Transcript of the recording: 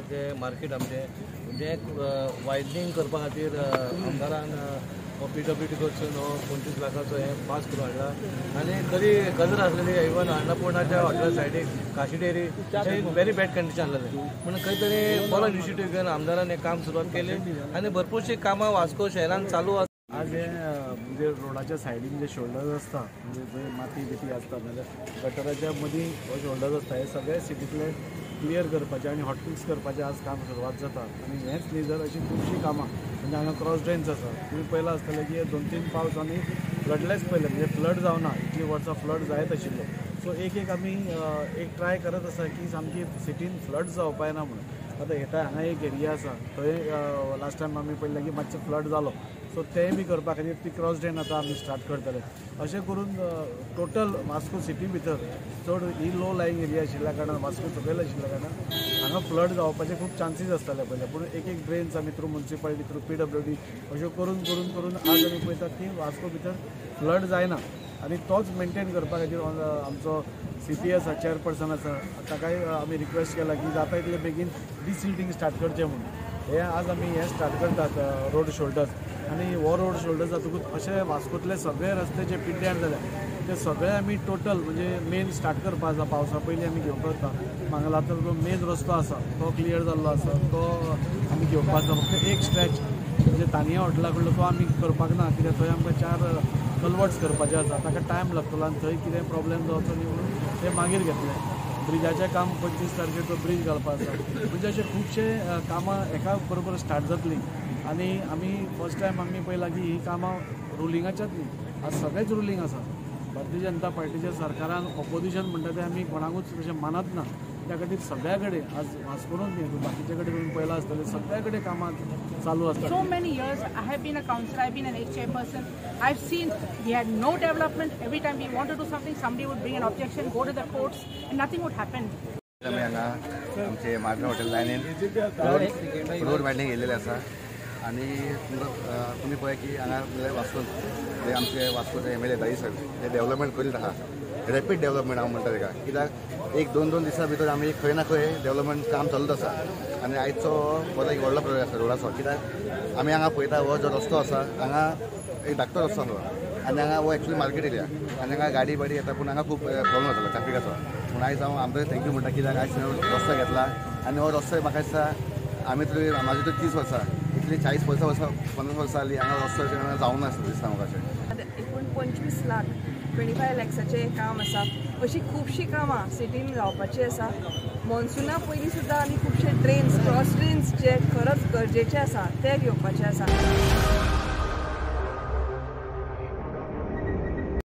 सारकें मार्केट आमचें म्हणजे वायडनींग करपा खातीर आमदारान PWD कडसून 25 लाखाचो हे पास करून हाडला आनी तरी गजर आसलेली इवन अन्नपूर्णाच्या हॉटेला सायडीक Kashi dairy very bad condition आसलेलें पूण खंय तरी बरो इनिशिएटीव घेवन आमदारान हें काम सुरवात केली आनी भरपूरशीं कामां वास्को शहरान चालू आसा. आज हे म्हणजे रोडाच्या सायडीन जे शोल्डर्स असता म्हणजे जे माती बिती असता नाजाल्यार गटराच्या मदीं शोल्डर्स असता हे सगळे सिटींतले क्लियर करपाचे आनी हॉटफिक्स करपाचें आज काम सुरवात जाता आनी हेंच न्ही जर अशीं खुबशीं कामां म्हणजे हांगा क्रॉस ड्रेन्स आसा तुमी पयला आसतलें की 2-3 पावसांनी फ्लडलेस पयले म्हणजे फ्लड जावना इतलीं वर्सां फ्लड जायत आशिल्लो सो एक आमी एक ट्राय करत आसा की सामकी सिटीन फ्लड जावपाक ना म्हणून. आतां हेटा हांगा एक एरिया आसा थंय लास्ट टायम आमी पळयलें की मातसो फ्लड जालो सो तेंय बी करपा खातीर ती क्रॉस ड्रेन आतां आमी स्टार्ट करतले. अशें करून टोटल वास्को सिटी भितर चड ही लो लायिंग एरिया आशिल्ल्या कारणान वास्को सकयल आशिल्ल्या कारणान हांगा फ्लड जावपाचे खूब चान्सीस आसताले पयले पूण एक ड्रेन्स आमी थ्रू म्युनिसिपालिटी थ्रू PWD अश्यो करून करून करून आज आमी पळयतात की वास्को भितर फ्लड जायना आनी तोच मेंटेन करपा खातीर आमचो CPS चेअरपर्सन आसा ताकाय आमी रिक्वेस्ट केला की जाता तितले बेगीन डिसिल्टिंग स्टार्ट करचें म्हणून. हे आज आमी हे स्टार्ट करतात रोड शोल्डर्स आनी हो रोड शोल्डर्स जातकूच अशे वास्कोतले सगळे रस्ते जे पिड्ड्यार जाल्या ते सगळे आमी टोटल म्हणजे मेन स्टार्ट करपा आसा पावसा पयलीं आमी घेवंक करता. मांगलाचो जो मेन रस्तो आसा तो क्लियर जाल्लो आसा तो आमी घेवपा आसा फक्त एक स्ट्रेच म्हणजे तानिया हॉटेला कडलो तो आमी करपाक ना कित्याक थंय आमकां 4 कल्वर्ट्स करपाचे आसा ताका टायम लागतलो आनी थंय कितें प्रॉब्लेम जावचो न्ही म्हणून ते मागीर घेतले. ब्रिजाचें काम 25 तारखेर तो ब्रीज घालपा आसा म्हणजे अशे खुबशे कामां एका बरोबर स्टार्ट जातलीं आनी आमी फर्स्ट टायम आमी पळयलां की ही कामां रुलिंगाच्याच न्ही आज सगळेच रुलींग आसा. भारतीय जनता पार्टीच्या सरकारान ऑपोजिशन म्हणटा तें आमी कोणाकूच अशें मानत ना त्या खातीर सगळ्या कडेन आज वास्कोनूच न्ही बाकीचे कडेन तुमी पळयलां आसतलें सगळ्या कडेन कामां चालू आसता. So many years I have been a councillor, I have been an ex-chairperson. I've seen we had no development. Every time we want to do something, somebody would bring an objection, go to the courts, and nothing would happen. आमी हांगा आमचे Margaret hotel लायनीन road वायडनींग केल्लेले आसा आनी तुमी पळय की हांगा वास्को आमचे वास्कोचे MLA दाई साहेब ते डेव्हलपमेंट करीत आहा रॅपीड डेव्हलपमेंट हांव म्हणटा तेका कित्याक 1-2 दिसां भितर आमी खंय ना खंय डेव्हलपमेंट काम चालूच आसा आनी आयचो हो एक व्हडलो प्रोजेक्ट आसा रोडाचो कित्याक आमी हांगा पळयता हो जो रस्तो आसा हांगा एक धाकटो रस्तो आसा आनी हांगा हो एक्चुअली मार्केट एरिया आनी हांगा गाडी बाडी येता पूण हांगा खूब प्रॉब्लम जातालो ट्रॅफिकाचो पूण आयज हांव आमदार थँक्यू म्हणटा कित्याक आयज रस्तो घेतला आनी हो रस्तो म्हाका दिसता आमी तरी म्हाजी तर 30 वर्सां इतली 40-50 वर्सां 50 वर्सां जालीं हांगा रस्तो जावंक ना दिसता म्हाका. एकूण 25 लाख 25 लॅक्साचें काम आसा अशीं खुबशीं कामां सिटीन जावपाची आसा. मॉन्सुना पयलीं सुद्दां आमी खुबशे ड्रेन्स क्रॉस ड्रेन्स जे खरंच गरजेचे आसा ते घेवपाचे आसा.